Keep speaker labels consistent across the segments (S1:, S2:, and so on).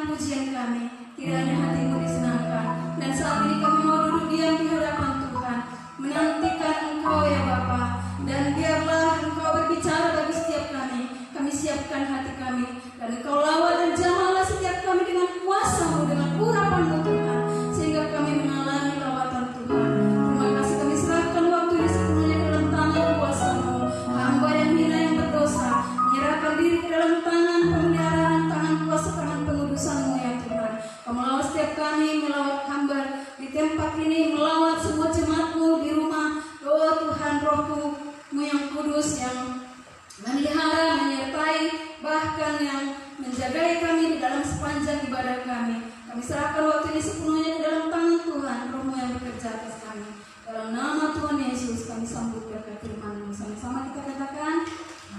S1: mendengarkan pujian kami. Kiranya hatimu disenangkan. Dan saat ini kami mau duduk diam di hadapan Tuhan, menantikan Engkau ya Bapa. Dan biarlah Engkau berbicara bagi setiap kami. Kami siapkan hati kami, dan Engkau lawat dan jamalah setiap kami dengan kuasa-Mu, dengan urapan-Mu Tuhan, sehingga kami mengalami lawatan Tuhan. Terima kasih, kami serahkan waktu ini sepenuhnya ke dalam tangan kuasa-Mu. Hamba yang hina, yang berdosa, menyerahkan diri ke dalam tangan pemeliharaan, tangan kuasa, tangan pengudusan-Mu ya Tuhan. Kau melawat setiap kami, melawat hamba di tempat ini, melawat semua jemaat-Mu di rumah. Oh Tuhan, Roh-Mu yang kudus, yang memelihara, menyertai, bahkan yang menjagai kami di dalam sepanjang ibadah kami. Kami serahkan waktu ini sepenuhnya ke dalam tangan Tuhan. Roh-Mu yang bekerja atas kami. Dalam nama Tuhan Yesus kami sambut berkat firman-Mu. Sama-sama kita katakan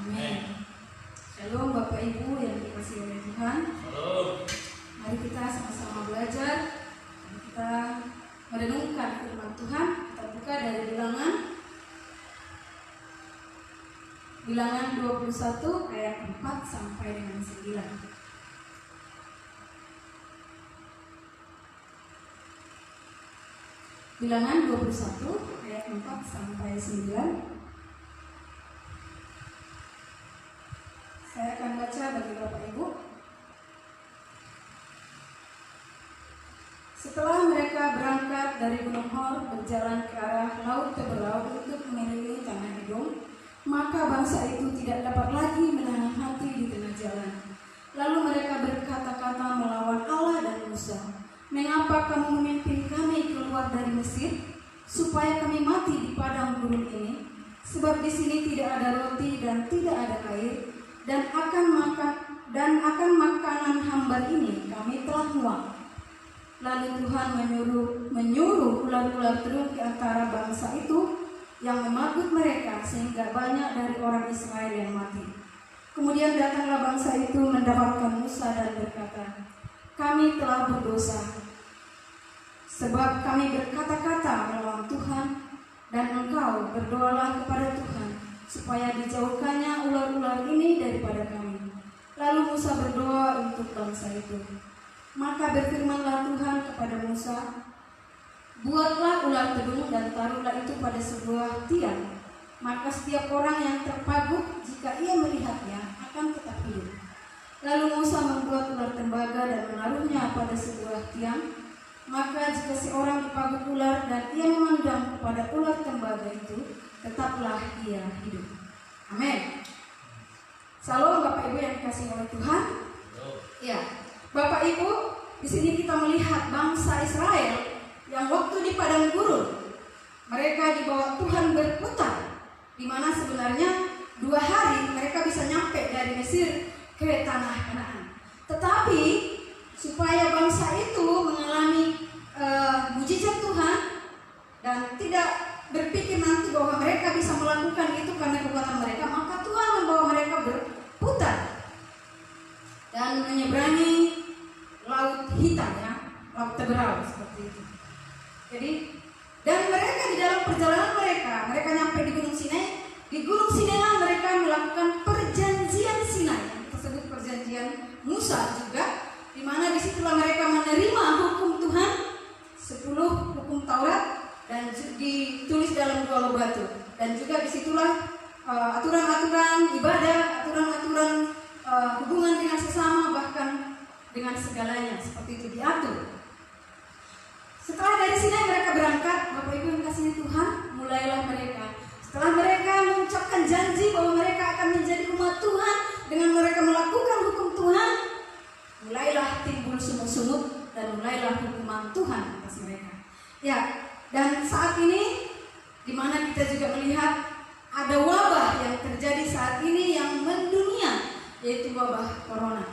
S1: amin. Shalom Bapak Ibu yang dikasihi oleh Tuhan. Mari kita sama-sama belajar. Kita merenungkan firman Tuhan. Kita buka dari Bilangan 21 ayat 4 sampai dengan 9. Bilangan 21 ayat 4 sampai 9. Saya akan baca bagi Bapak Ibu. Setelah mereka berangkat dari Gunung Hor berjalan ke arah Laut Teberau untuk mengelilingi tanah Edom, maka bangsa itu tidak dapat lagi menahan hati di tengah jalan. Lalu mereka berkata-kata melawan Allah dan Musa, "Mengapa kamu memimpin kami keluar dari Mesir, supaya kami mati di padang gurun ini? Sebab di sini tidak ada roti dan tidak ada air, dan akan makanan hamba ini kami telah muak." Lalu Tuhan menyuruh ular-ular terung ke antara bangsa itu yang memagut mereka, sehingga banyak dari orang Israel yang mati. Kemudian datanglah bangsa itu mendapatkan Musa dan berkata, "Kami telah berdosa, sebab kami berkata-kata melawan Tuhan, dan engkau berdoalah kepada Tuhan, supaya dijauhkannya ular-ular ini daripada kami." Lalu Musa berdoa untuk bangsa itu. Maka berfirmanlah Tuhan kepada Musa, "Buatlah ular tedung dan taruhlah itu pada sebuah tiang. Maka setiap orang yang terpagut, jika ia melihatnya, akan tetap hidup." Lalu Musa membuat ular tembaga dan menaruhnya pada sebuah tiang. Maka jika seorang dipagut ular dan ia memandang kepada ular tembaga itu, tetaplah ia hidup. Amin. Salam Bapak Ibu yang dikasihi oleh Tuhan. Ya, Bapak Ibu, di sini kita melihat bangsa Israel yang waktu di padang gurun, mereka dibawa Tuhan berputar, di mana sebenarnya 2 hari mereka bisa nyampe dari Mesir ke tanah Kanaan. Tetapi supaya bangsa itu mengalami mujizat Tuhan dan tidak berpikir nanti bahwa mereka bisa melakukan itu karena kekuatan mereka, maka Tuhan membawa mereka berputar dan menyeberangi Laut Hitam, ya, Laut Teberau seperti itu. Jadi, dan mereka di dalam perjalanan mereka nyampe di Gunung Sinai. Di Gunung Sinai mereka melakukan perjanjian Sinai, yang kita sebut perjanjian Musa juga, di mana disitulah mereka menerima hukum Tuhan, 10 hukum Taurat, dan ditulis dalam 2 loh batu. Dan juga disitulah aturan-aturan ibadah, aturan-aturan hubungan dengan sesama, bahkan dengan segalanya seperti itu diatur. Setelah dari sini mereka berangkat, Bapak Ibu yang kasih Tuhan, mulailah mereka. Setelah mereka mengucapkan janji bahwa mereka akan menjadi umat Tuhan dengan mereka melakukan hukum Tuhan, mulailah timbul sungut-sungut dan mulailah hukuman Tuhan atas mereka. Ya, dan saat ini di mana kita juga melihat ada wabah yang terjadi saat ini yang mendunia, yaitu wabah corona.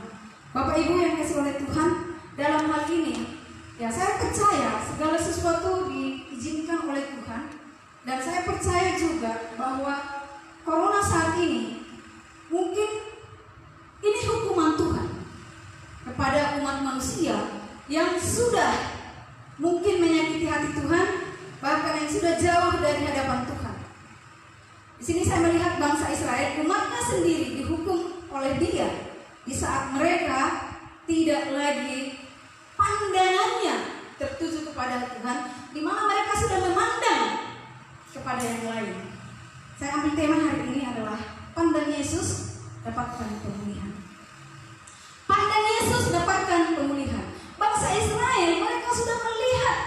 S1: Bapak Ibu yang kasih oleh Tuhan, dalam hal ini ya saya percaya segala sesuatu diizinkan oleh Tuhan, dan saya percaya juga bahwa corona saat ini mungkin ini hukuman Tuhan kepada umat manusia yang sudah mungkin menyakiti hati Tuhan, bahkan yang sudah jauh dari hadapan Tuhan. Di sini saya melihat bangsa Israel, umatnya sendiri dihukum oleh Dia di saat mereka tidak lagi pandangannya tertuju kepada Tuhan, di mana mereka sudah memandang kepada yang lain. Saya ambil tema hari ini adalah pandang Yesus, dapatkan pemulihan. Pandang Yesus, dapatkan pemulihan. Bangsa Israel, mereka sudah melihat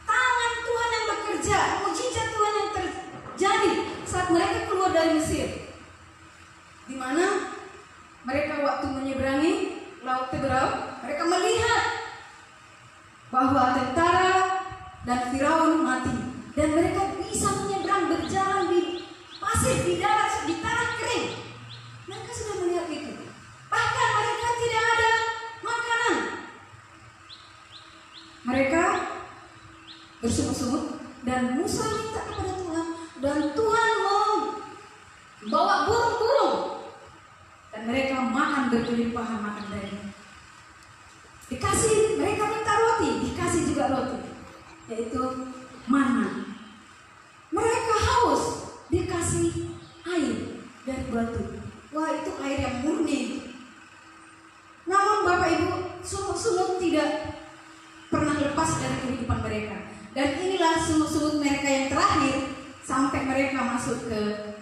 S1: tangan Tuhan yang bekerja, mukjizat Tuhan yang terjadi saat mereka keluar dari Mesir, di mana mereka waktu menyeberangi Laut Teberau, mereka melihat bahwa tentara dan Firaun mati, dan mereka bisa menyeberang, berjalan di pasir, di darat, di tanah kering. Mereka sudah melihat itu. Bahkan mereka tidak ada makanan. Mereka bersungut-sungut, dan Musa minta kepada Tuhan, dan Tuhan membawa burung-burung, dan mereka makan berkelimpahan, makan daging. Dikasih, mereka minta roti, dikasih juga roti, yaitu mana. Mereka haus, dikasih air dari batu. Wah, itu air yang murni. Namun Bapak Ibu, sungut-sungut tidak pernah lepas dari kehidupan mereka. Dan inilah sungut-sungut mereka yang terakhir sampai mereka masuk ke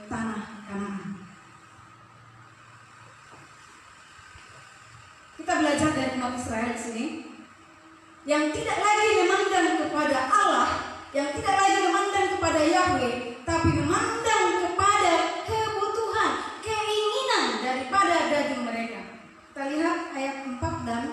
S1: tanah Kanaan. Kita belajar dari umat Israel di sini, yang tidak lagi memandang kepada Allah, yang tidak lagi memandang kepada Yahweh, tapi memandang kepada kebutuhan, keinginan daripada daging mereka. Kita lihat ayat 4 dan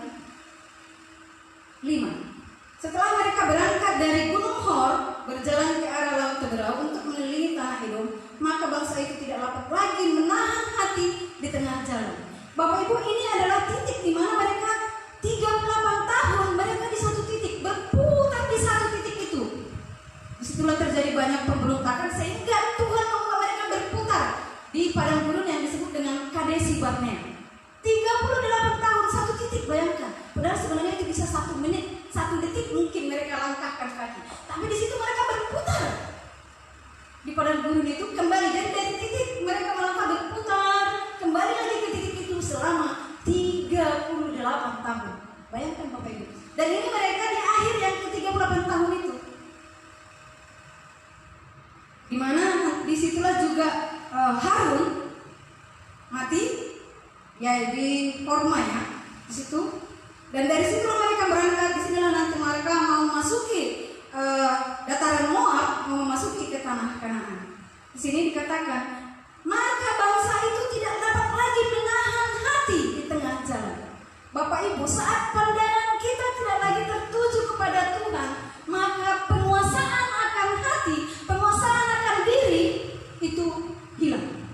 S1: 5. Setelah mereka berangkat dari Gunung Hor, berjalan ke arah Laut Teberau untuk mengelilingi tanah Edom, maka bangsa itu tidak dapat lagi menahan hati di tengah jalan. Bapak Ibu, ini adalah titik di mana mereka 38 tahun mereka di satu titik, berputar di satu titik itu. Disitulah terjadi banyak pemberontakan sehingga Tuhan membuat mereka berputar di padang gurun yang disebut dengan Kadesi Barnea. 38 tahun satu titik, bayangkan. Padahal sebenarnya itu bisa 1 menit, 1 detik mungkin mereka langkahkan kaki. Tapi di situ mereka berputar di padang gurun itu, kembali dari titik mereka melangkah berputar, kembali lagi ke titik itu selama 38 tahun. Bayangkan Bapak Ibu. Dan ini mereka di akhir yang ke-38 tahun itu, di mana disitulah juga Harun mati, ya di Horma ya, di situ. Dan dari situ mereka berangkat, di sinilah nanti mereka mau masuki dataran Moab, mau memasuki ke tanah Kanaan. Di sini dikatakan, maka bangsa itu tidak dapat lagi menahan hati di tengah jalan. Bapak Ibu, saat pandangan kita tidak lagi tertuju kepada Tuhan, maka penguasaan akan hati, penguasaan akan diri itu hilang.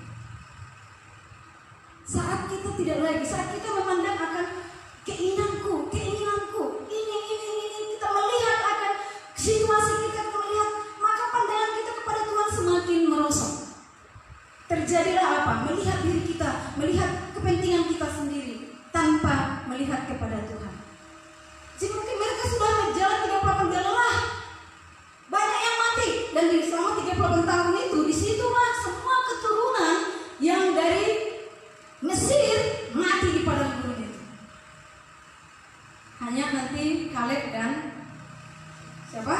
S1: Saat kita tidak lagi, saat kita memandang akan keinginanku, ini, kita melihat akan situasi kita melihat, maka pandangan kita kepada Tuhan semakin merosot. Terjadilah apa? Melihat diri kita, melihat kepentingan kita sendiri, tanpa melihat kepada Tuhan. Jadi mungkin mereka sudah berjalan 38 dan lelah, banyak yang mati, dan selama 38 tahun itu, disitulah semua keturunan yang dari Mesir mati di padang gurun itu. Hanya nanti Kaleb dan siapa?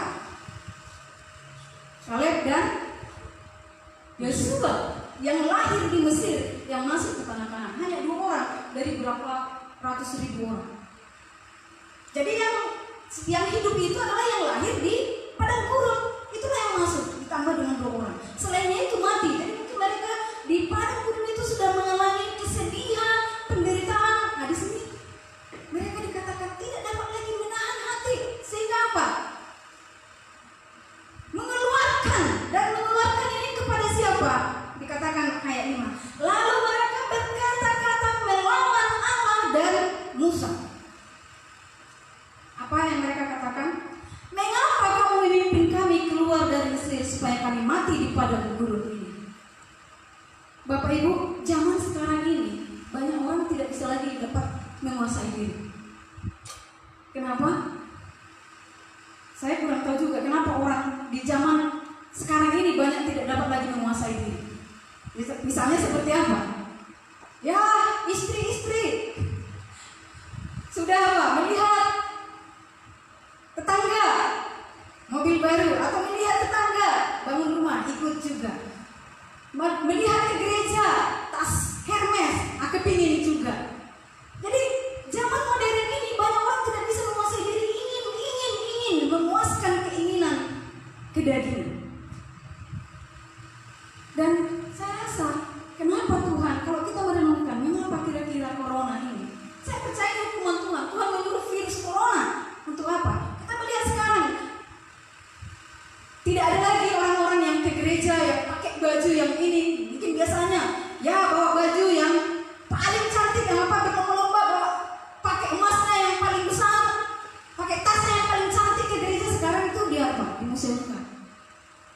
S1: Kaleb dan Yosua yang lahir di Mesir, yang masuk ke tanah Kanaan. Hanya 2 orang dari berapa ratus ribu orang. Jadi yang hidup itu adalah yang lahir di padang gurun. Itulah yang masuk, ditambah dengan 2 orang. Selainnya itu mati. Jadi mungkin mereka di padang gurun itu sudah mengalami kesedihan, penderitaan. Nah di sini mereka dikatakan tidak dapat lagi menahan hati, sehingga apa? Mengeluarkan ini kepada siapa? Dikatakan ayat 5. Lalu mereka berkata-kata melawan Allah dan Musa. Apa yang mereka katakan? Mengapa kamu memimpin kami keluar dari Mesir supaya kami mati di padang gurun ini? Bapak Ibu, zaman sekarang ini banyak orang tidak bisa lagi dapat menguasai diri. Kenapa? Saya kurang tahu juga kenapa orang di zaman sekarang ini banyak tidak dapat lagi menguasai diri. Misalnya seperti apa? Ya, istri-istri Sudah apa? Melihat tetangga mobil baru, atau melihat tetangga bangun rumah, ikut juga. Melihat ke gereja tas Hermes, aku pingin juga. Jadi zaman modern ini banyak orang tidak bisa menguasai diri, ingin memuaskan keinginan kedagingan. Dan saya rasa kenapa Tuhan, kalau kita merenungkan mengapa kira-kira corona ini, saya percaya hukuman Tuhan. Tuhan menyuruh virus corona untuk apa? Kita melihat sekarang tidak ada lagi orang-orang yang ke gereja yang pakai baju yang ini. Mungkin biasanya ya bawa baju yang paling cantik, yang apa, berlomba-lomba bawa, pakai emasnya yang paling besar, pakai tasnya yang paling cantik ke gereja. Sekarang itu dia apa? Dimuseumkan.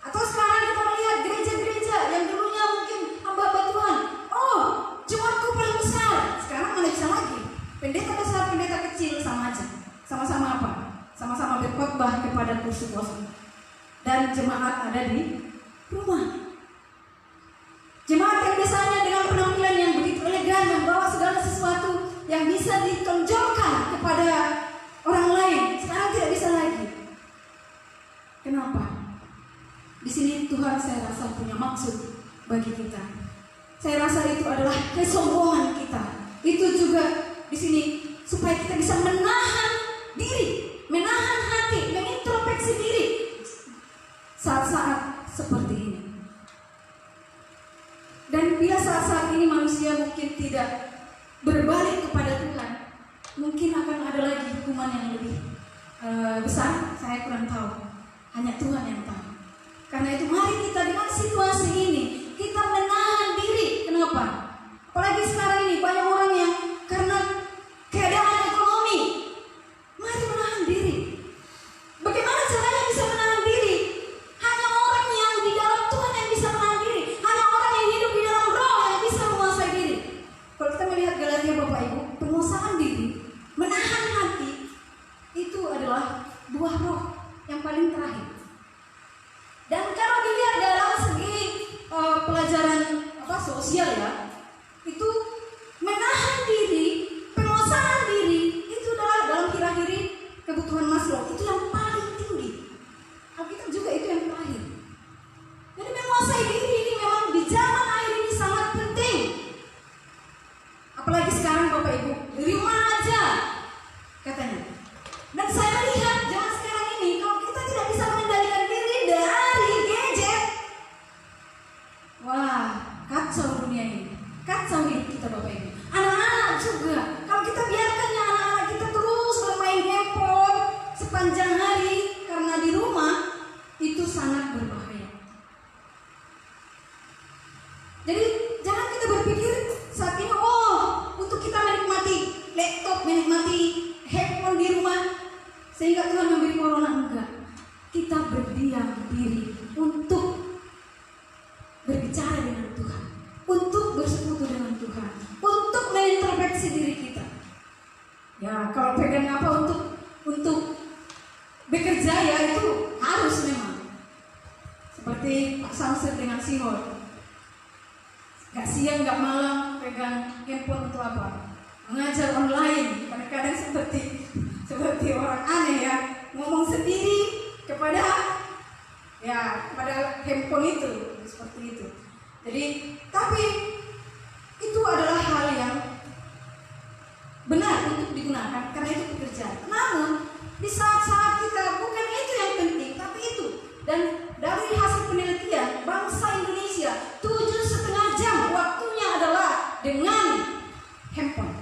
S1: Atau sekarang kita melihat gereja-gereja yang dulunya mungkin hamba-hamba Tuhan, oh jemaatku paling besar, sekarang mana bisa lagi. Pendeta besar, pendeta kecil sama aja. Sama-sama apa? Sama-sama berkhotbah kepada kursi kosong. Dan jemaat ada di rumah. Jemaat yang biasanya dengan penampilan yang begitu elegan, membawa segala sesuatu yang bisa ditonjolkan kepada orang lain, sekarang tidak bisa lagi. Kenapa? Di sini Tuhan saya rasa punya maksud bagi kita. Saya rasa itu adalah kesombongan kita. Itu juga di sini supaya kita bisa menahan diri, menahan hati, mengintrospeksi diri saat-saat seperti ini. Dan bila saat-saat ini manusia mungkin tidak berbalik kepada Tuhan, mungkin akan ada lagi hukuman yang lebih besar. Saya kurang tahu, hanya Tuhan yang tahu. Karena itu mari kita dengan situasi ini kita menahan diri. Kenapa? Apalagi sekarang ini banyak orang yang karena keadaan ekonomi, mari menahan diri. Bagaimana caranya bisa menahan diri? Hanya orang yang di dalam Tuhan yang bisa menahan diri. Hanya orang yang hidup di dalam Roh yang bisa menguasai diri. Kalau kita melihat Galatia Bapak Ibu, penguasaan diri, menahan hati, itu adalah buah roh yang paling terakhir. Dan kalau dilihat dalam segi pelajaran sosial ya, itu menahan diri, penguasaan diri itu adalah dalam hierarki kebutuhan Maslow itu yang paling tinggi. Alkitab juga itu yang terakhir. Jadi menguasai diri ini memang di zaman akhir ini sangat penting. Apalagi sekarang Bapak Ibu di rumah aja katanya. Dan saya melihat zaman sekarang ini kalau kita tidak bisa mengendalikan diri dari gadget, wah kacau dunia ini, kacau hidup kita Bapak Ibu. Anak-anak juga, kalau kita biarkannya anak-anak kita terus bermain handphone sepanjang hari karena di rumah, itu sangat berbahaya. Jadi jangan kita berpikir saat ini untuk kita menikmati laptop, menikmati handphone di rumah sehingga Tuhan memberi corona. Enggak. Kita berdiam diri untuk berbicara dengan Tuhan, untuk bersekutu dengan Tuhan, untuk mengintrospeksi diri kita. Ya, kalau pegang apa untuk bekerja ya itu harus memang. Seperti Pak Samsir dengan Sihor. Gak siang, gak malam pegang handphone untuk apa? Mengajar online. Kadang-kadang seperti orang aneh ya, ngomong sendiri kepada handphone itu, seperti itu. Jadi, tapi itu adalah hal yang benar untuk digunakan karena itu pekerjaan. Namun di saat-saat kita bukan itu yang penting, tapi itu. Dan dari hasil penelitian bangsa Indonesia 7,5 jam waktunya adalah dengan handphone.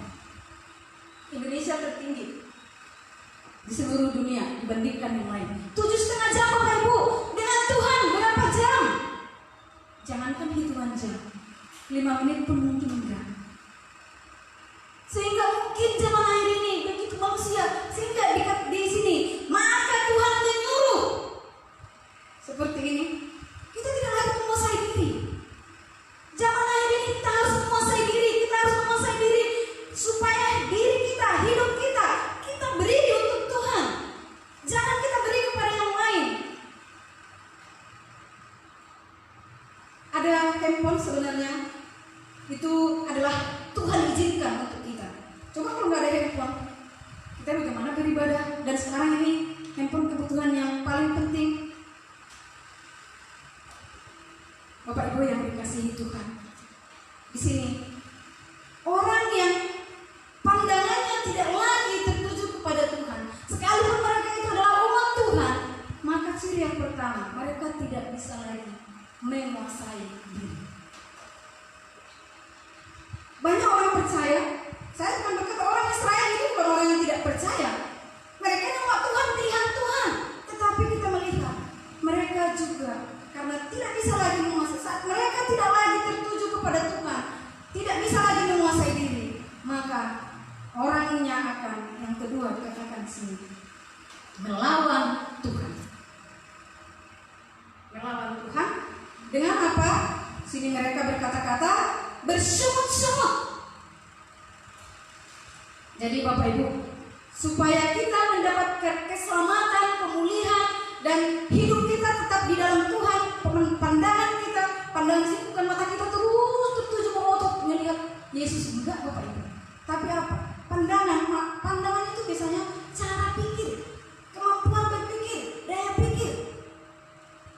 S1: Indonesia tertinggi di seluruh dunia dibandingkan yang lain. 7,5 jam Bapak Ibu. Dengan Tuhan berapa jam? Jangankan hitungan jam, 5 menit pun mungkin enggak. Sehingga mungkin zaman akhir ini begitu manusia, sehingga di sini maka Tuhan menyuruh seperti ini. Kita tidak lagi menguasai diri. Zaman akhir ini kita harus menguasai diri. Kita harus menguasai diri supaya diri kita, hidup kita beri untuk Tuhan. Jangan kita beri kepada yang lain. Ada handphone sebenarnya itu kita bagaimana beribadah. Dan sekarang ini handphone kebutuhan yang paling penting. Bapak Ibu yang dikasihi Tuhan, di sini orang yang pandangannya tidak lagi tertuju kepada Tuhan, sekalipun mereka itu adalah umat Tuhan, maka ciri yang pertama, mereka tidak bisa lagi menguasai diri. Banyak orang percaya, saya bukan berkata orang Israel itu bukan orang yang tidak percaya. Mereka ini umat Tuhan, pilihan Tuhan. Tetapi kita melihat mereka juga karena tidak bisa lagi menguasai, saat mereka tidak lagi tertuju kepada Tuhan, tidak bisa lagi menguasai diri, maka orangnya akan, yang kedua dikatakan di sini, melawan Tuhan. Melawan Tuhan dengan apa? Sini mereka berkata-kata bersungut-sungut. Jadi Bapak Ibu, supaya kita mendapatkan keselamatan, pemulihan, dan hidup kita tetap di dalam Tuhan, pandangan itu bukan mata kita terus tertuju memotot melihat Yesus, enggak Bapak Ibu. Tapi apa? Pandangan itu biasanya cara pikir, kemampuan berpikir, daya pikir.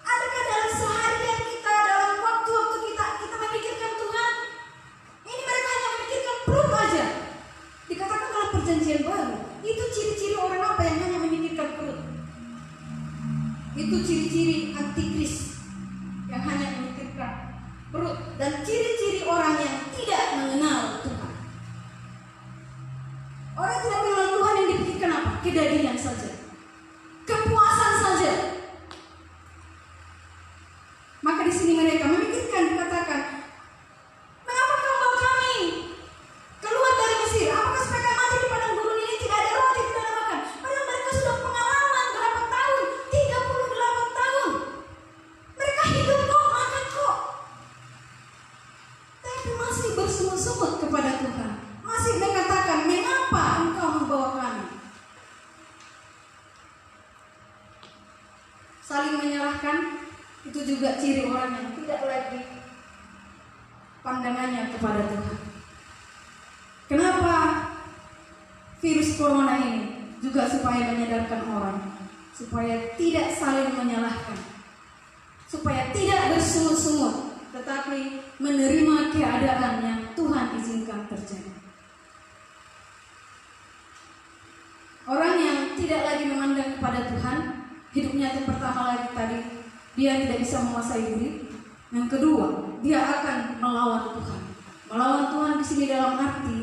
S1: Adakah dalam seharian kita, dalam waktu-waktu kita memikirkan Tuhan? Ini mereka hanya memikirkan perut aja. Dikatakan dalam perjanjian baru, itu ciri-ciri orang apa yang hanya memikirkan perut? Itu ciri-ciri antikris yang hanya memikirkan perut, dan ciri-ciri orang yang tidak mengenal Tuhan. Orang tidak mengenal Tuhan yang dipikirkan apa? Kedadian saja, kepuasan saja. Maka di sini mereka memikirkan, dikatakan, mengapa kau membawa kami keluar dari Mesir? Apakah supaya kami mati di padang gurun ini, tidak ada roti, tidak ada makan? Padahal mereka sudah pengalaman berapa tahun? 38 tahun. Mereka hidup kok, makan kok, tapi masih bersungut-sungut kepada Tuhan. Masih mengatakan, mengapa engkau membawa kami? Saling menyerahkan, itu juga ciri orang yang tidak lagi pandangannya kepada Tuhan. Kenapa virus corona ini? Juga supaya menyadarkan orang, supaya tidak saling menyalahkan, supaya tidak bersungut-sungut, tetapi menerima keadaan yang Tuhan izinkan terjadi. Orang yang tidak lagi memandang kepada Tuhan, hidupnya yang pertama lagi tadi, dia tidak bisa menguasai diri. Yang kedua, dia akan melawan Tuhan. Melawan Tuhan di sini dalam arti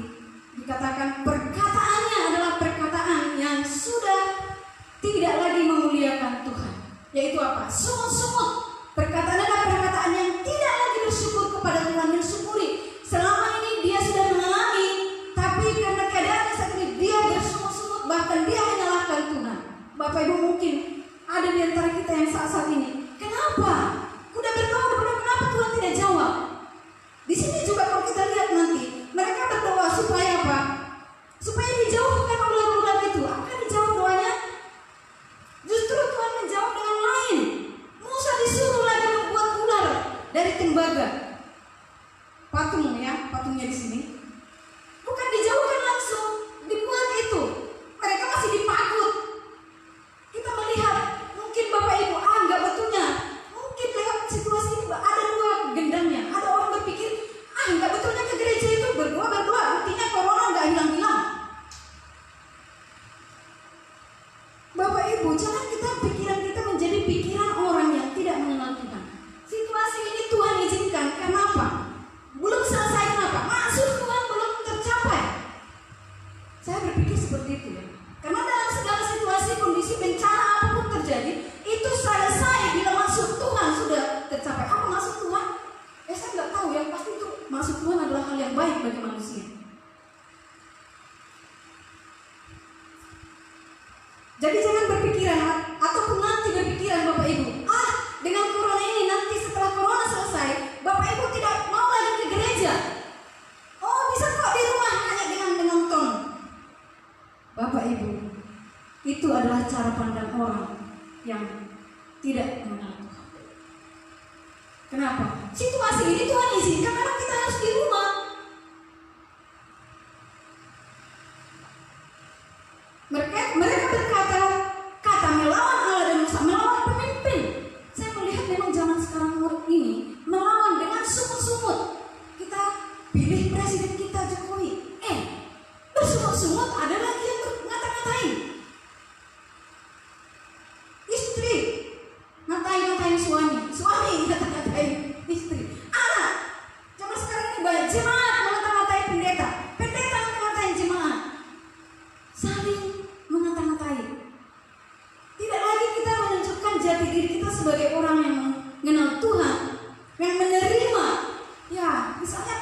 S1: dikatakan perkataannya adalah perkataan yang sudah tidak lagi memuliakan Tuhan. Yaitu apa? Sungut-sungut. Perkataan adalah perkataan yang tidak lagi bersyukur kepada Tuhan, mensyukuri. Selama ini dia sudah mengalami, tapi karena keadaan saat ini dia bersungut-sungut, bahkan dia menyalahkan Tuhan. Bapak Ibu mungkin ada di antara kita yang saat-saat ini, kenapa? Udah berdoa, kenapa Tuhan tidak jawab? Di sini juga kalau kita lihat nanti, mereka berdoa supaya apa? Supaya dijauhkan ular-ular itu. Akan dijawab doanya? Justru Tuhan menjawab dengan lain. Musa disuruh lagi membuat ular dari tembaga. Patungnya di sini. Bukan dijauhkan langsung, dibuat itu. Mereka masih dipagut. Kita melihat, mungkin Bapak Ibu, enggak betulnya. Mungkin lewat situasi ini ada dua gendangnya. Ada orang berpikir, enggak betulnya ke gereja itu berdoa, buktinya corona enggak hilang-hilang. Bapak Ibu, jangan pikiran kita menjadi pikiran orang yang tidak mengenal Tuhan. Situasi ini Tuhan izinkan, kenapa? Belum selesai, kenapa? Maksud Tuhan belum tercapai. Saya berpikir seperti itu ya. Karena dalam segala situasi, kondisi, bencana apapun terjadi, itu selesai bila maksud Tuhan sudah tercapai. Apa maksud Tuhan? Saya nggak tahu ya. Pasti itu maksud Tuhan adalah hal yang baik bagi manusia. Jadi jangan berpikiran, ataupun nanti berpikiran Bapak Ibu, dengan corona ini nanti setelah corona selesai, Bapak Ibu tidak mau lagi ke gereja. Oh, bisa kok di rumah hanya dengan menonton. Bapak Ibu, itu adalah cara pandang orang yang tidak mengenal Tuhan. Kenapa? Situasi ini Tuhan izinkan karena kita harus di rumah. ngata-ngatain. Istri ngatain suami ngata-ngatain istri. Anak zaman sekarang ini banyak jemaat ngata-ngatain pendeta ngata-ngatain jemaat, saling mengata-ngatai. Tidak lagi kita menunjukkan jati diri kita sebagai orang yang mengenal Tuhan, yang menerima. Ya, misalnya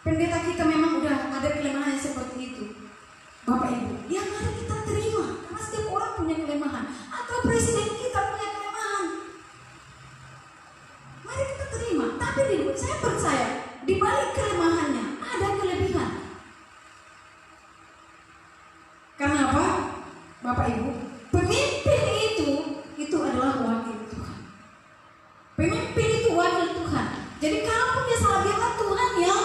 S1: pendeta kita memang udah ada kelemahan seperti itu, Bapak Ibu, ya mari kita terima, karena setiap orang punya kelemahan. Atau presiden kita punya kelemahan, mari kita terima. Tapi saya percaya di balik kelemahannya ada kelebihan. Karena apa, Bapak Ibu? Pemimpin itu adalah wakil Tuhan. Pemimpin itu wakil Tuhan. Jadi kalau punya salah, biarlah Tuhan yang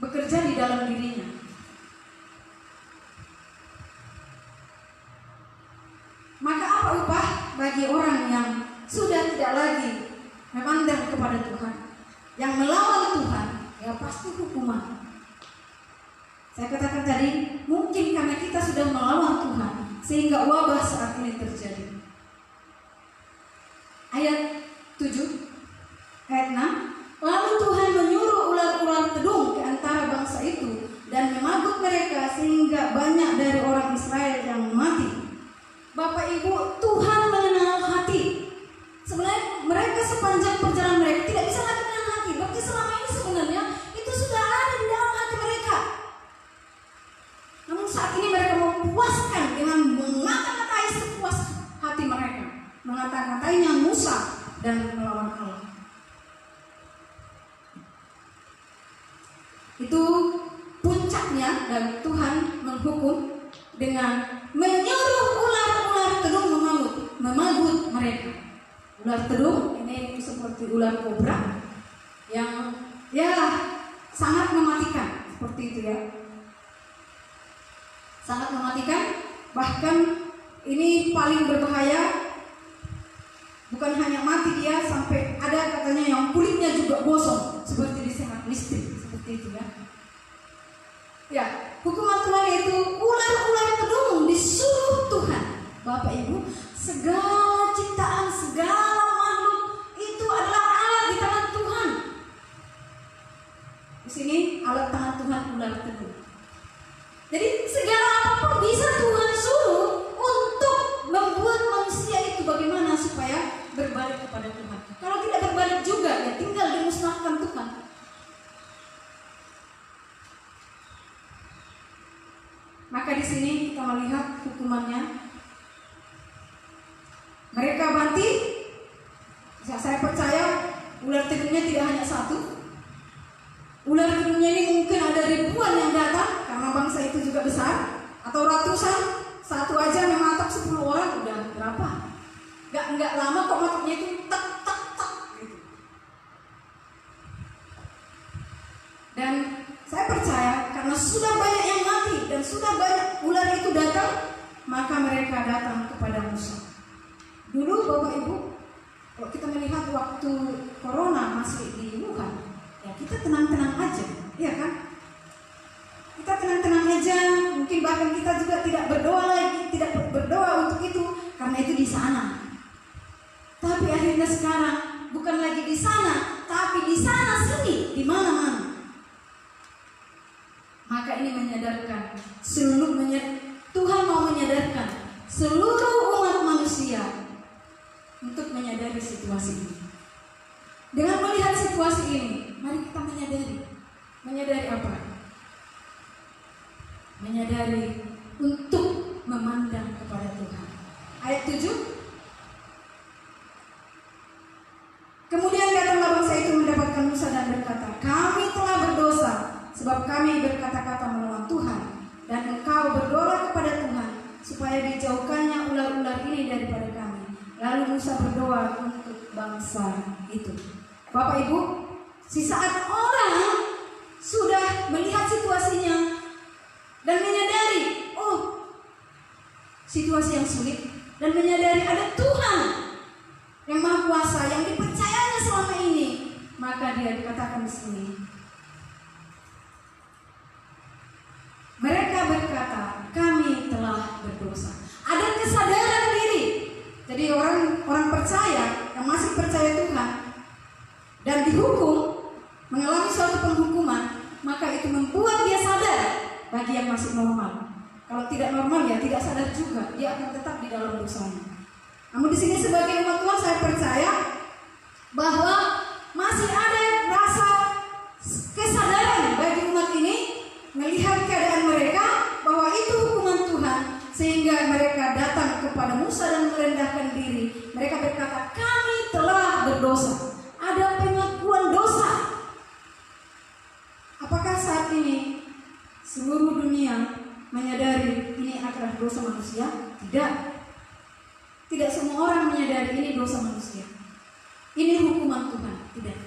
S1: bekerja di dalam dirinya. Maka apa upah bagi orang yang sudah tidak lagi memandang kepada Tuhan, yang melawan Tuhan? Ya pasti hukuman. Saya katakan tadi, mungkin karena kita sudah melawan Tuhan sehingga wabah saat ini terjadi. Ayat 7, ayat 6. Lalu Tuhan menyuruh ular-ular tedung ke antara bangsa itu dan memagut mereka sehingga banyak dari orang Israel yang mati. Bapak Ibu, Tuhan mengenal hati. Sebenarnya mereka sepanjang perjalanan mereka tidak bisa lagi mengenal hati. Berarti selama ini sebenarnya itu sudah ada di dalam hati mereka. Namun saat ini mereka memuaskan dengan mengata-ngatai sepuas hati mereka, mengata-ngatainya Musa dan melawan Allah. Itu puncaknya, dan Tuhan menghukum dengan menyuruh ular-ular tedung memagut mereka. Ular tedung ini seperti ular kobra yang sangat mematikan, seperti itu ya. Sangat mematikan, bahkan ini paling berbahaya. Bukan hanya mati dia, sampai ada katanya yang kulitnya juga gosong seperti disengat listrik, seperti itu ya. Ya, hukuman Tuhan itu ular-ular tedung disuruh Tuhan. Bapak Ibu, segala ciptaan, segala makhluk itu adalah alat di tangan Tuhan. Di sini alat tangan Tuhan ular tedung. Jadi segala apapun bisa Tuhan suruh untuk membuat manusia itu bagaimana supaya berbalik kepada Tuhan. Kalau tidak berbalik juga, ya tinggal dimusnahkan Tuhan. Maka di sini kita melihat hukumannya. Mereka banti. Saya percaya ular tedungnya tidak hanya satu. Ular tedungnya ini mungkin ada ribuan yang datang, karena bangsa itu juga besar, atau ratusan. Satu aja mematok 10 orang, udah berapa? Nggak lama kok matoknya itu tak gitu. Dan saya percaya karena sudah banyak yang mati dan sudah banyak ular itu datang, maka mereka datang kepada Musa. Dulu Bapak Ibu, kalau kita melihat waktu corona masih di Wuhan, ya kita tenang-tenang aja, ya kan? Kita tenang-tenang aja, mungkin bahkan kita juga tidak berdoa lagi, tidak berdoa untuk itu, karena itu di sana. Tapi akhirnya sekarang bukan lagi di sana, tapi di sana sini, di mana-mana. Maka ini menyadarkan Tuhan mau menyadarkan seluruh umat manusia untuk menyadari situasi ini. Dengan melihat situasi ini, mari kita menyadari apa? Menyadari untuk memandang kepada Tuhan. Ayat 7. Kemudian datanglah bangsa itu mendapatkan Musa dan berkata, kami telah berdosa sebab kami berkata-kata melawan Tuhan, dan engkau berdoa kepada Tuhan supaya dijauhkannya ular-ular ini daripada kami. Lalu Musa berdoa untuk bangsa itu. Bapak Ibu, si saat orang sudah melihat situasinya dan menyadari, oh situasi yang sulit, dan menyadari ada Tuhan yang Maha Kuasa yang dipercayanya selama ini, maka dia dikatakan di sini, mereka berkata, tidak normal ya, tidak sadar juga, dia akan tetap di dalam dosanya. Namun di sini sebagai umat Tuhan saya percaya bahwa masih ada rasa kesadaran bagi umat ini melihat keadaan mereka bahwa itu hukuman Tuhan, sehingga mereka datang kepada Musa dan merendahkan diri. Mereka berkata, kami telah berdosa. Ada pengakuan dosa. Apakah saat ini seluruh dunia menyadari ini adalah dosa manusia? Tidak. Tidak semua orang menyadari ini dosa manusia. Ini hukuman Tuhan. Tidak.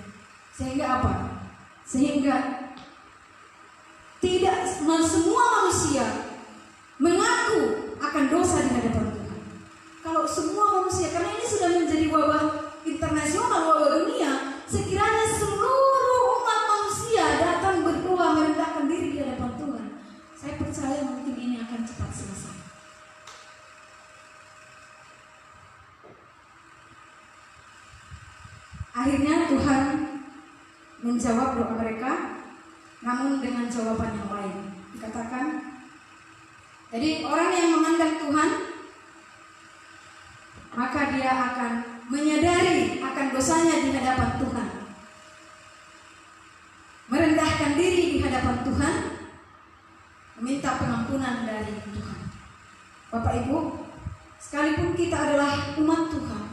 S1: Sehingga apa? Sehingga tidak semua manusia mengaku akan dosa di hadapan Tuhan. Kalau semua manusia, karena ini sudah menjadi wabah internasional, wabah dunia, sekiranya seluruh umat manusia datang berdoa merendahkan diri di hadapan Tuhan, saya percaya mungkin ini akan cepat selesai. Akhirnya Tuhan menjawab doa mereka, namun dengan jawaban yang lain. Dikatakan, jadi orang yang memandang Tuhan, maka dia akan menyadari akan dosanya di hadapan Tuhan, merendahkan diri di hadapan Tuhan, meminta pengampunan dari Tuhan. Bapak Ibu, sekalipun kita adalah umat Tuhan,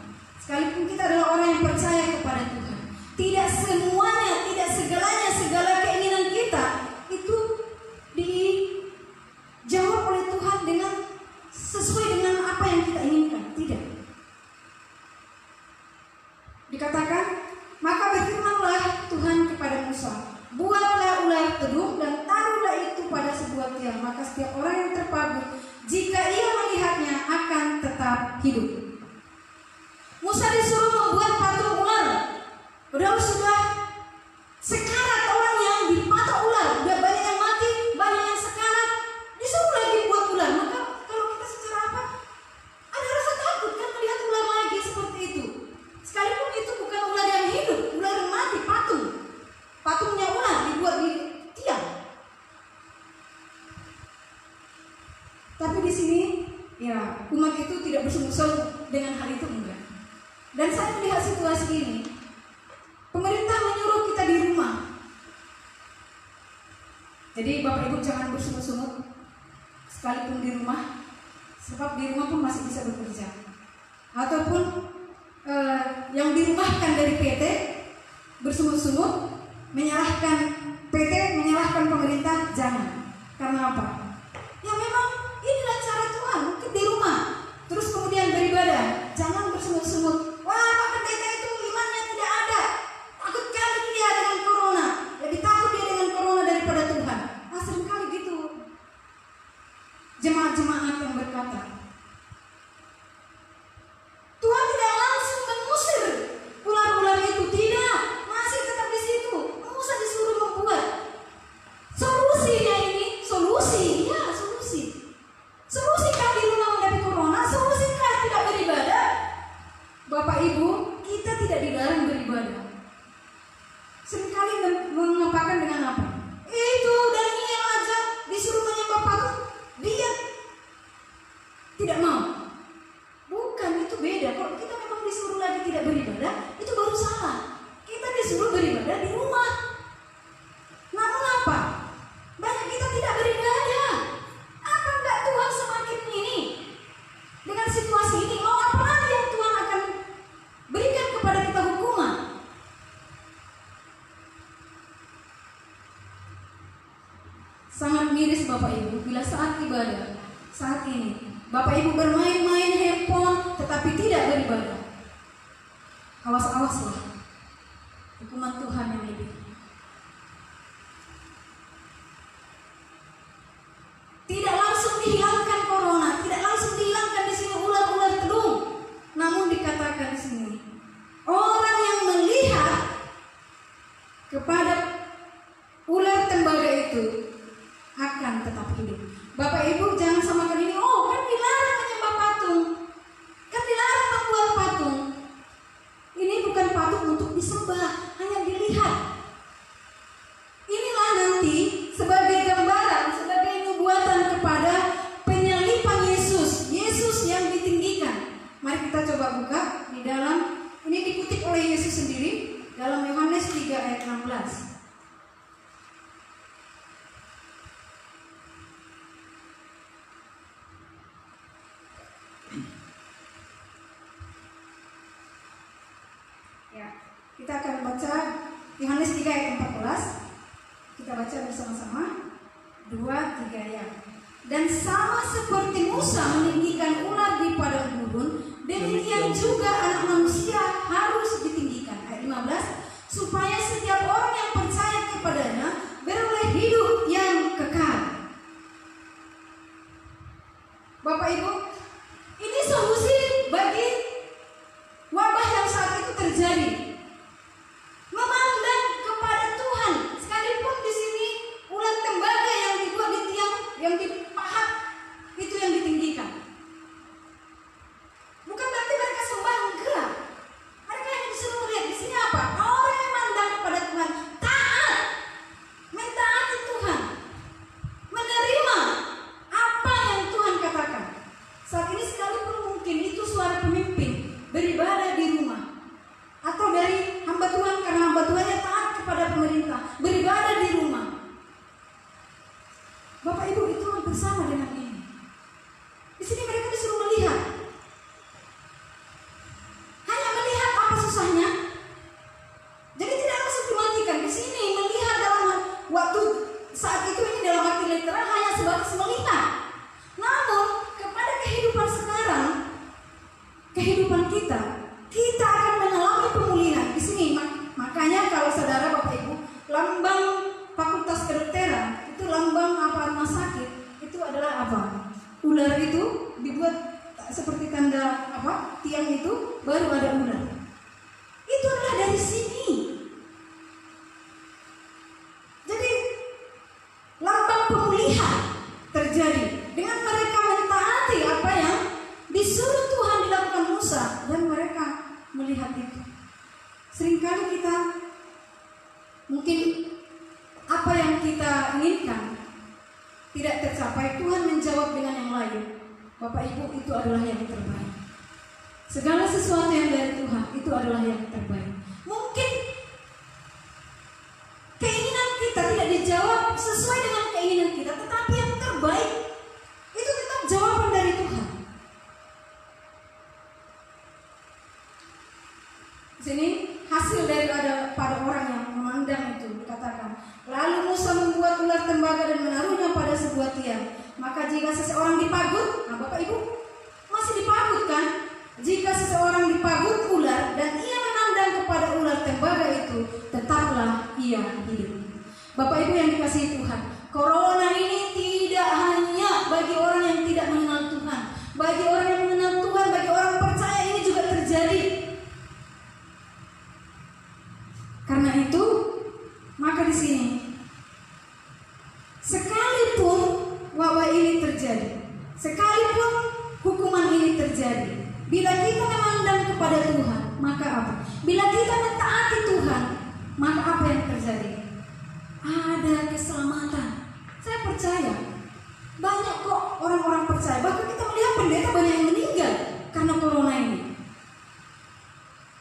S1: sekalipun kita adalah orang yang percaya kepada Tuhan, tidak semuanya, tidak segalanya, segala keinginan kita itu dijawab oleh Tuhan dengan sesuai dengan apa yang kita inginkan. Tidak. Dikatakan, maka berfirmanlah Tuhan kepada Musa, buatlah ular tedung dan taruhlah itu pada sebuah tiang, maka setiap orang yang terpaku, jika ia melihatnya akan tetap hidup. Musa disuruh membuat patung ular. Padahal sudah sekarat orang yang dipatok ular, udah banyak yang mati, banyak yang sekarat, disuruh lagi buat ular. Maka kalau kita secara apa? Ada rasa takut kan melihat ular lagi seperti itu. Sekalipun itu bukan ular yang hidup, ular yang mati, patung. Patungnya ular dibuat di tiang. Tapi di sini, ya umat itu tidak bersungguh-sungguh dengan hal itu, enggak. Dan saya melihat situasi ini, pemerintah menyuruh kita di rumah. Jadi Bapak Ibu jangan bersungut-sungut sekalipun di rumah, sebab di rumah pun masih bisa bekerja. Ataupun yang dirumahkan dari PT bersungut-sungut menyalahkan PT, menyalahkan pemerintah, jangan. Karena apa? Ya memang inilah cara Tuhan, mungkin di rumah, terus kemudian beribadah, jangan bersungut-sungut. Wah, Pak Pendeta itu imannya tidak ada, takut kali dia dengan corona, lebih takut dia dengan corona daripada Tuhan. Nah, seringkali gitu jemaat-jemaat yang berkata. Tuhan tidak langsung mengusir ular-ular itu, tidak, masih tetap di situ. Musa disuruh membuat solusinya ini, solusi, ya solusi. Solusikah di rumah menghadapi corona? Solusikah tidak beribadah? Bapak Ibu, kita tidak dilarang beribadah. Seringkali mengapakan dengan apa? Itu dan ini aja disuruh menyembah patung, dia tidak mau. Bukan, itu beda. Kalau kita memang disuruh lagi tidak beribadah, itu baru salah. Kita disuruh beribadah di rumah. Namun apa? Banyak kita tidak beribadah. Apa enggak Tuhan semakin ini? Dengan situasi ini, mau apa lagi yang Tuhan akan berikan kepada kita hukuman? Sangat miris Bapak Ibu bila saat ibadah, saat ini Bapak Ibu bermain-main handphone tetapi tidak beribadah. Awas-awaslah hukuman Tuhan yang lebih. Tidak langsung dihilangkan corona, tidak langsung dihilangkan di sini ular-ular tedung. Namun dikatakan di sini, orang yang melihat kepada ular tembaga itu akan tetap hidup. Bapak Ibu jangan samakan ini, oh kan dilarang menyembah patung, kan dilarang membuat patung. Ini bukan patung untuk disembah, hanya dilihat. Kita akan baca Yohanes 3 ayat 14. Kita baca bersama-sama. 2, 3 ya. Dan sama seperti Musa meninggikan ular di padang gurun, demikian juga anak manusia harus ditinggikan. Ayat 15. Supaya setiap orang yang percaya kepadanya beroleh hidup yang kekal. Bapak Ibu, ini solusi bagi wabah yang saat itu terjadi. Memandang kepada Tuhan, sekalipun di sini ular tembaga yang dibuat di tiang, yang dipahat, itu yang ditinggikan. Bukan berarti mereka sembah, enggak. Mereka yang disuruh melihat di sini apa? Orang yang memandang kepada Tuhan, taat, mentaati Tuhan, menerima apa yang Tuhan katakan. Saat ini sekalipun mungkin itu suara pemimpin beribadah di rumah, atau dari hamba Tuhan karena hamba Tuhannya taat kepada pemerintah, beribadah di rumah. Bapak Ibu, itu bersama dengan ini. Di sini mereka disuruh melihat. Hanya melihat apa susahnya. Jadi tidak langsung dimatikan. Di sini melihat dalam waktu saat itu ini dalam arti literal hanya sebatas melihat. Namun kepada kehidupan sekarang, kehidupan kita akan mengalami pemulihan. Di sini makanya kalau saudara Bapak Ibu, lambang Fakultas Kedokteran itu lambang apa rumah sakit itu adalah apa? Ular itu dibuat seperti tanda apa? Tiang itu baru ada ular. Itu adalah dari sini. Jadi lambang pemulihan terjadi dengan mereka mentaati apa yang disuruh Tuhan dilakukan Musa dan mereka melihat itu. Seringkali kita mungkin apa yang kita inginkan tidak tercapai, Tuhan menjawab dengan yang lain. Bapak Ibu, itu adalah yang terbaik. Segala sesuatu yang dari Tuhan itu adalah yang terbaik. Mungkin keinginan kita tidak dijawab sesuai dengan keinginan kita, tetapi yang terbaik itu tetap jawaban dari Tuhan. Sini hasil daripada pada orang yang memandang itu dikatakan, lalu Musa membuat ular tembaga dan menaruhnya pada sebuah tiang. Maka jika seseorang dipagut, nah Bapak Ibu masih dipagut kan? Jika seseorang dipagut ular dan ia memandang kepada ular tembaga itu, tetaplah ia hidup. Bapak Ibu yang dikasihi Tuhan, corona ini tidak hanya bagi orang yang tidak mengenal Tuhan, bagi orang yang mengenal Tuhan, bagi orang percaya ini juga terjadi. Karena itu, maka di sini sekalipun wabah ini terjadi, sekalipun hukuman ini terjadi, bila kita memandang kepada Tuhan, maka apa? Bila kita mentaati Tuhan, maka apa yang terjadi? Ada keselamatan. Saya percaya banyak kok orang-orang percaya. Bahkan kita melihat pendeta banyak yang meninggal karena corona ini.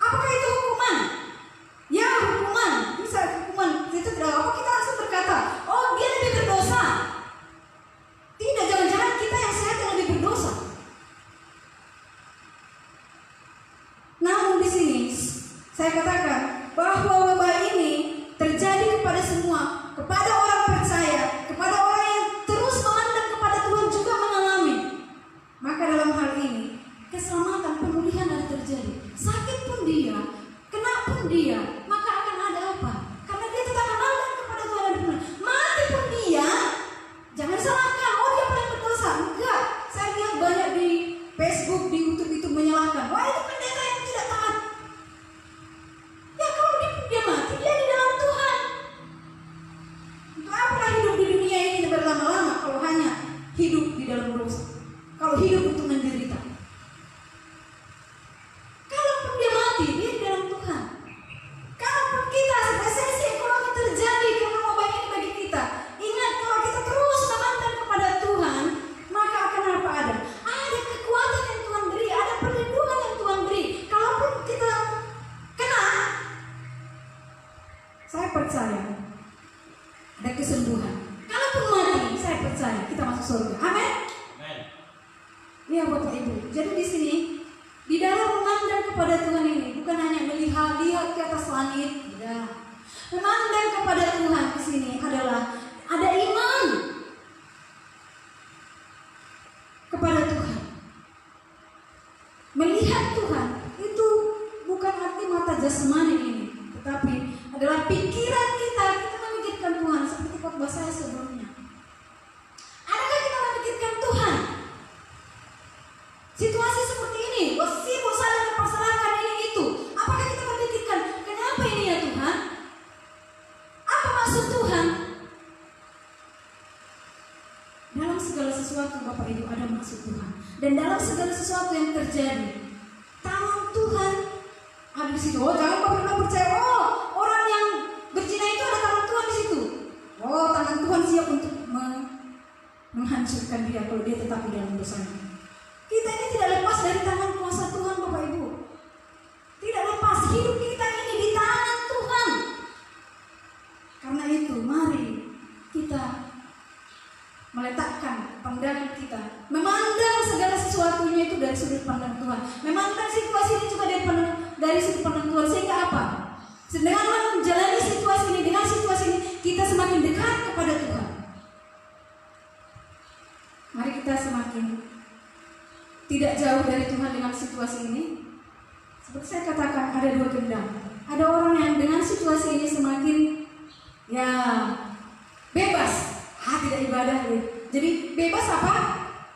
S1: Apakah itu hukuman? Ya, hukuman. Bisa hukuman itu tidak apa, kita langsung berkata, oh dia lebih berdosa. Tidak, jangan-jangan kita yang sehat yang lebih berdosa. Namun di sini saya katakan bahwa wabah ini terjadi kepada semua, kepada orang percaya, kepada orang yang terus memandang kepada Tuhan juga mengalami. Maka dalam hal ini keselamatan, pemulihan harus terjadi. Sakit pun dia, kena pun dia, maka akan ada apa? Karena dia tetap memandang kepada Tuhan dan Tuhan. Mati pun dia, jangan salahkan, oh dia paling berdosa. Enggak, saya lihat banyak di Facebook, di YouTube itu menyalahkan, wah itu pendeta yang tidak taat. Ya kalau dia mati, dia di dalam Tuhan. Untuk apa hidup di dunia ini berlama-lama kalau hanya hidup di dalam dosa? Kalau hidup untuk menderita. Kalaupun dia mati, dia di dalam Tuhan. Kalaupun kita resesi ekonomi terjadi karena wabah ini bagi kita, ingat kalau kita terus memandang kepada Tuhan, maka akan apa ada? Ada kekuatan yang Tuhan beri, ada perlindungan yang Tuhan beri. Kalaupun kita kena, saya percaya ada kesembuhan. Kalaupun mati, saya percaya kita masuk surga. Amin. Iya Bapak Ibu. Jadi di sini Di dalam memandang kepada Tuhan ini bukan hanya melihat ke atas langit, tidak. Memandang kepada Tuhan di sini adalah ada iman kepada Tuhan. Melihat Tuhan itu bukan arti mata jasmani ini, tetapi adalah pikiran kita memikirkan Tuhan seperti khotbah saya sebelumnya. Adakah kita memikirkan Tuhan? Situasi seperti ini, sibuk saling mempersalahkan ini itu. Apakah kita memikirkan kenapa ini ya Tuhan? Apa maksud Tuhan? Dalam segala sesuatu Bapak Ibu ada maksud Tuhan. Dan dalam segala sesuatu yang terjadi, tangan Tuhan ada di situ. Oh, jangan Bapak Ibu percaya. Oh, orang yang berzina itu ada tangan Tuhan di situ. Oh, tangan Tuhan siap untuk menghancurkan dia kalau dia tetap di dalam dosanya. Kita ini tidak lepas dari tangan kuasa Tuhan Bapak Ibu. Tidak lepas, hidup kita ini di tangan Tuhan. Karena itu mari kita meletakkan pandangan kita, memandang segala sesuatunya itu dari sudut pandang Tuhan. Memandang situasi ini juga dari sudut pandang Tuhan. Sehingga apa? Dengan menjalani situasi ini, dengan situasi ini kita semakin dekat kepada Tuhan. Mari kita semakin tidak jauh dari Tuhan dengan situasi ini. Seperti saya katakan, ada dua gendang. Ada orang yang dengan situasi ini semakin bebas, tidak ibadah. Jadi bebas apa?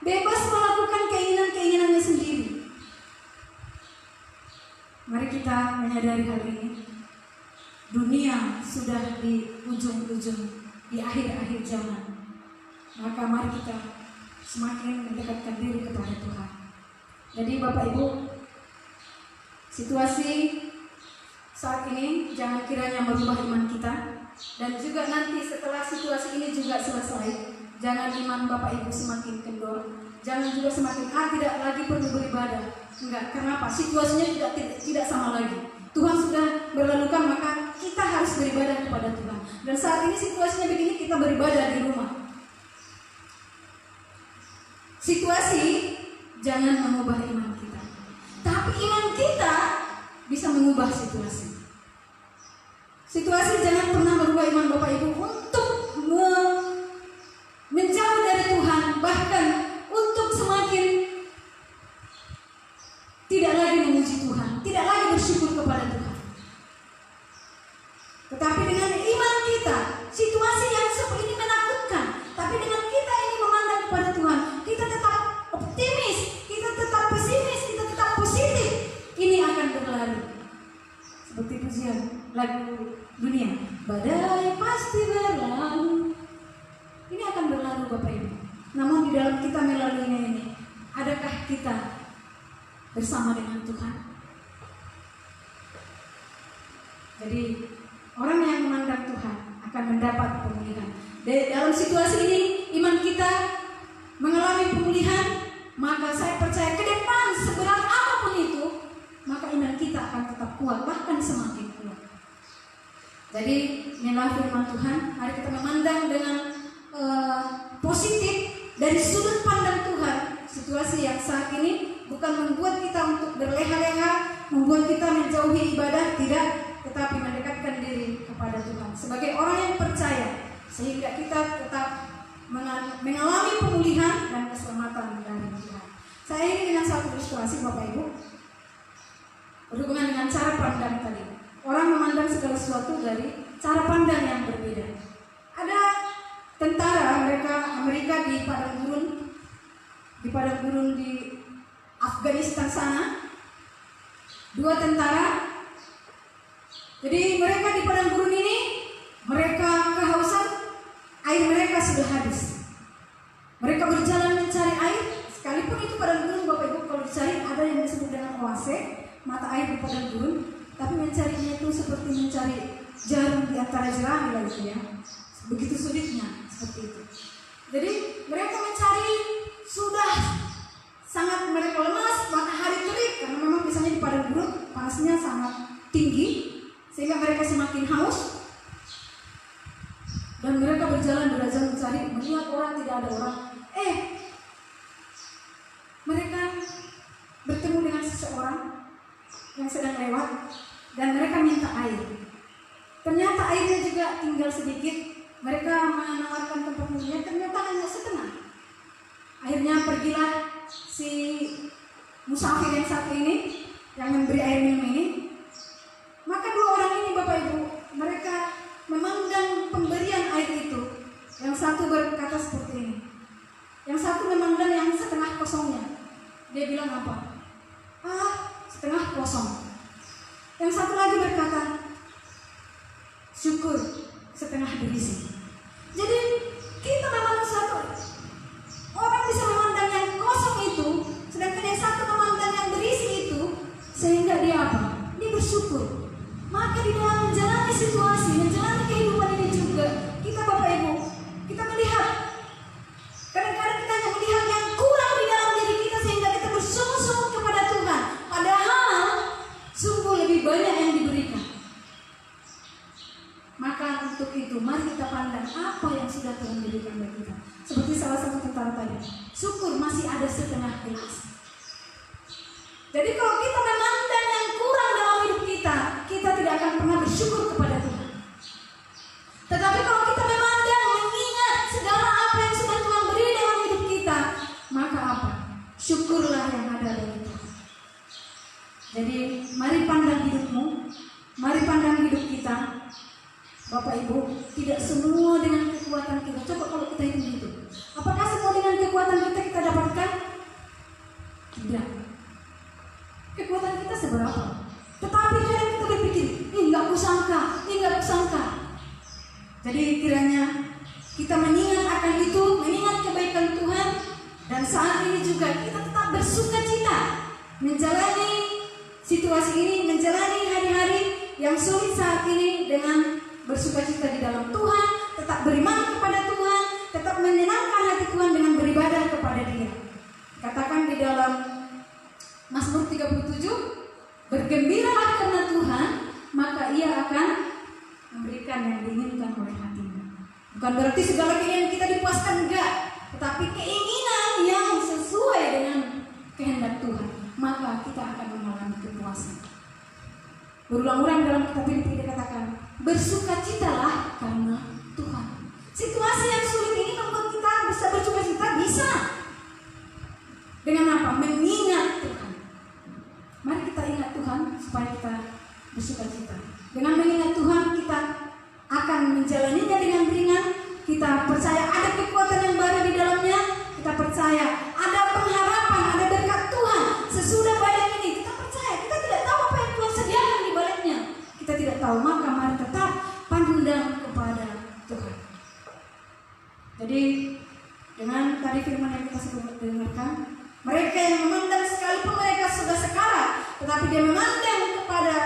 S1: Bebas melakukan keinginan-keinginannya sendiri. Mari kita menyadari hal ini. Dunia sudah di ujung-ujung, di akhir-akhir zaman. Maka mari kita semakin mendekatkan diri kepada Tuhan. Jadi Bapak Ibu, situasi saat ini jangan kiranya merubah iman kita. Dan juga nanti setelah situasi ini juga selesai, jangan iman Bapak Ibu semakin kendor. Jangan juga semakin tidak lagi perlu beribadah. Enggak, karena apa? Situasinya tidak sama lagi. Tuhan sudah berlalukan, maka kita harus beribadah kepada Tuhan. Dan saat ini situasinya begini, kita beribadah di rumah. Situasi jangan mengubah iman kita, tapi iman kita bisa mengubah situasi. Situasi jangan pernah merubah iman Bapak Ibu untuk menjauh dari Tuhan, bahkan untuk semakin tidak lagi memuji Tuhan, tidak lagi bersyukur kepada Tuhan. Tetapi dengan iman kita, situasi yang seperti ini menakutkan, tapi dengan kita ini memandang kepada Tuhan, kita tetap optimis, kita tetap pesimis, kita tetap positif. Ini akan berlalu. Seperti pujian lagu dunia, badai pasti berlalu. Ini akan berlalu Bapak Ibu. Namun di dalam kita melaluinya ini, adakah kita bersama dengan Tuhan? Jadi orang yang memandang Tuhan akan mendapat pemulihan. Dalam situasi ini iman kita mengalami pemulihan, maka saya percaya ke depan seberat apapun itu, maka iman kita akan tetap kuat, bahkan semakin kuat. Jadi inilah firman Tuhan. Mari kita memandang dengan positif dari sudut pandang Tuhan. Situasi yang saat ini bukan membuat kita untuk berleha-leha, membuat kita menjauhi ibadah, tidak, tetapi mendekatkan diri kepada Tuhan sebagai orang yang percaya, sehingga kita tetap mengalami pemulihan dan keselamatan dari Tuhan. Saya ini dengan satu ilustrasi Bapak Ibu berhubungan dengan cara pandang tadi. Orang memandang segala sesuatu dari cara pandang yang berbeda. Ada tentara Amerika di padang gurun di Afghanistan sana. Dua tentara. Jadi mereka di padang gurun ini, mereka kehausan, air mereka sudah habis. Mereka berjalan mencari air, sekalipun itu padang gurun Bapak Ibu, kalau dicari ada yang disebut dengan oase, mata air di padang gurun, tapi mencarinya itu seperti mencari jarum di antara jerami lagi ya. Begitu sulitnya seperti itu. Jadi mereka mencari, sudah sangat mereka lemas, matahari terik karena memang biasanya di padang gurun panasnya sangat tinggi, sehingga mereka semakin haus. Dan mereka berjalan mencari, melihat orang, tidak ada orang. Mereka bertemu dengan seseorang yang sedang lewat dan mereka minta air. Ternyata airnya juga tinggal sedikit. Mereka menawarkan tempat minumnya, ternyata hanya setengah. Akhirnya pergilah si musafir yang satu ini, yang memberi air minum ini. Maka dua orang ini Bapak Ibu, mereka memandang pemberian air itu. Yang satu berkata seperti ini, yang satu memandang yang setengah kosongnya. Dia bilang apa? Setengah kosong. Yang satu lagi berkata, syukur setengah berisi. Jadi kita memang satu orang bisa memandang yang kosong itu, sedangkan yang satu memandang yang berisi itu, sehingga dia apa? Dia bersyukur. Maka di dalam menjalani situasi, menjalani kehidupan ini juga, kita Bapak Ibu, kita melihat kadang-kadang kita hanya melihat yang kurang di dalam diri kita sehingga kita bersungut-sungut kepada Tuhan. Padahal sungguh lebih banyak yang diberikan. Maka untuk itu mari kita pandang apa yang sudah Tuhan berikan bagi kita. Seperti salah satu tentara tadi, syukur masih ada setengah gelas. Jadi kalau kita memandang yang kurang dalam hidup kita, kita tidak akan pernah bersyukur kepada Tuhan. Tetapi kalau kita memandang, mengingat segala apa yang sudah Tuhan beri dalam hidup kita, maka apa? Syukurlah yang ada bagi Tuhan. Jadi mari pandang hidupmu, mari pandang hidup kita. Bapak Ibu, tidak semua dengan kekuatan kita. Coba kalau kita hidup, apakah semua dengan kekuatan kita dapatkan? Tidak. Kekuatan kita seberapa? Tetapi kadang kita berpikir, nggak kusangka. Jadi kiranya kita mengingat akan itu, mengingat kebaikan Tuhan, dan saat ini juga kita tetap bersuka cita menjalani situasi ini, menjalani hari-hari yang sulit saat ini dengan bersuka cita di dalam Tuhan, tetap beriman kepada Tuhan, tetap menyenangkan hati Tuhan dengan beribadah kepada Dia. Katakan di dalam Mazmur 37, bergembiralah karena Tuhan, maka Ia akan memberikan yang diinginkan oleh hatimu. Bukan berarti segala keinginan kita dipuaskan, enggak, tetapi keinginan yang sesuai dengan kehendak Tuhan, maka kita akan mengalami kepuasan. Berulang-ulang dalam kitab ini dikatakan, bersukacitalah karena Tuhan. Situasi yang sulit ini membuat kita bisa bersuka cita, bisa. Dengan apa? Mengingat Tuhan. Mari kita ingat Tuhan supaya kita bersuka cita. Dengan mengingat Tuhan, kita akan menjalaninya dengan ringan. Kita percaya ada kekuatan yang baru di dalamnya. Kita percaya ada pengharapan, ada berkat Tuhan sesudah badai ini. Kita percaya, kita tidak tahu apa yang Tuhan sediakan di baliknya. Kita tidak tahu, maka mari tetap pandang kepada Tuhan. Jadi dengan tadi firman yang kita sudah dengarkan, mereka yang memandang sekalipun mereka sudah sekarat, tetapi dia memandang kepada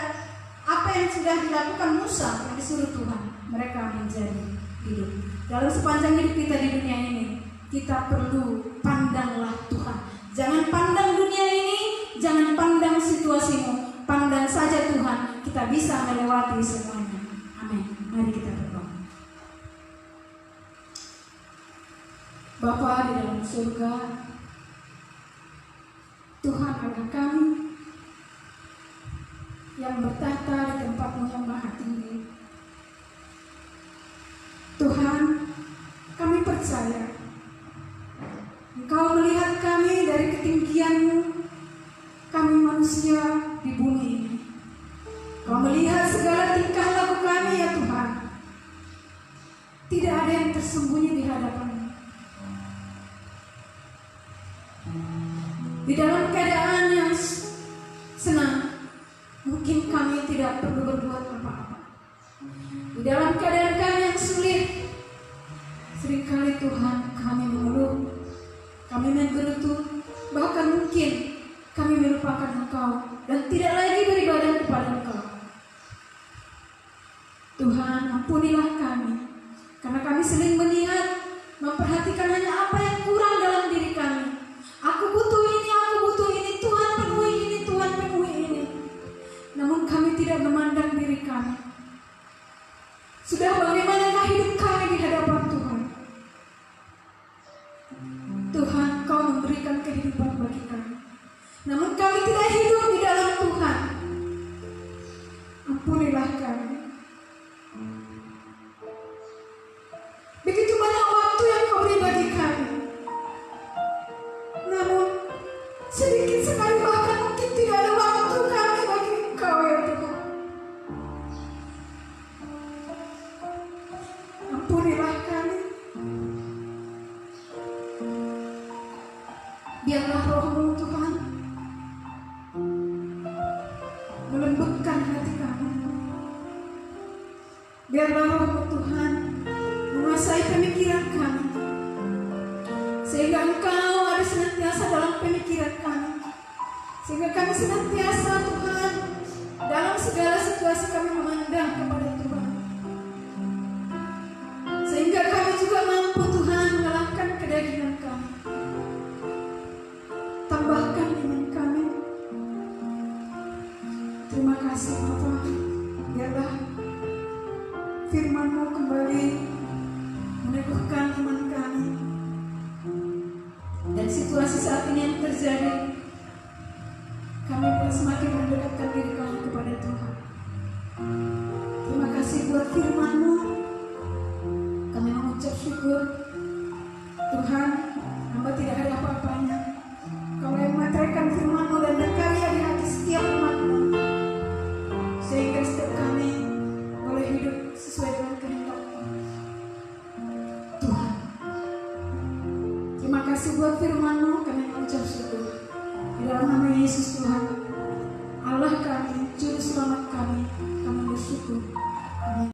S1: apa yang sudah dilakukan Musa yang disuruh Tuhan, mereka menjadi hidup. Dalam sepanjang hidup kita di dunia ini, kita perlu pandanglah Tuhan. Jangan pandang dunia ini, jangan pandang situasimu, pandang saja Tuhan. Kita bisa melewati semuanya. Amin. Mari kita berdoa. Bapa di dalam surga, Tuhan adalah kami yang bertahta di tempat-Mu yang maha tinggi. Tuhan, kami percaya Engkau melihat kami dari ketinggian-Mu, kami manusia di bumi ini. Engkau melihat segala tingkah laku kami ya Tuhan. Tidak ada yang tersembunyi di hadapan-Mu. Di dalam keadaan yang senang, mungkin kami tidak perlu berbuat apa-apa. Di dalam keadaan kami yang sulit, seringkali Tuhan kami mengeluh, kami menggerutu, bahkan mungkin kami melupakan Engkau dan tidak lagi beribadah kepada Engkau. Tuhan, ampunilah kami, karena kami sering melihat, memperhatikan hanya apa yang kurang dalam diri kami. Aku butuh ini, Tuhan penuhi ini, Tuhan penuhi ini. Namun kami tidak memandang diri kami. Sudah bagaimanakah hidup kami di hadapan Tuhan? Tuhan, Kau memberikan kehidupan bagi kami. Namun kami tidak hidup di dalam Tuhan. Ampunilah kami. Begitu banyak waktu yang Kau beri bagi kami, namun sedikit sekali, bahkan mungkin tidak ada waktu kami bagi Engkau ya Tuhan. Ampunilah kami. Biarlah Roh-Mu Tuhan melembutkan hati kami. Biarlah Roh-Mu Tuhan menguasai pemikiran kami, sehingga Engkau ada senantiasa dalam pemikiran kami, sehingga kami senantiasa Tuhan dalam segala situasi kami memandang kepada Tuhan, sehingga kami juga mampu Tuhan mengalahkan kedagingan kami. Tambahkan iman kami. Terima kasih Bapa. Biarlah firman-Mu kembali meneguhkan iman kami. Dan situasi saat ini yang terjadi, kami pun semakin mendekatkan diri kami kepada Tuhan. Terima kasih buat firman-Mu. Kami mengucap syukur. Tuhan, hamba tidak ada apa-apanya. Kau yang memeteraikan firman-Mu dan berkarya di hati setiap umat-Mu, sehingga setiap kami boleh hidup sesuai dengan kehendak-Mu. Tuhan, terima kasih buat firman-Mu. Kami mengucap syukur. Di dalam nama Yesus Tuhan.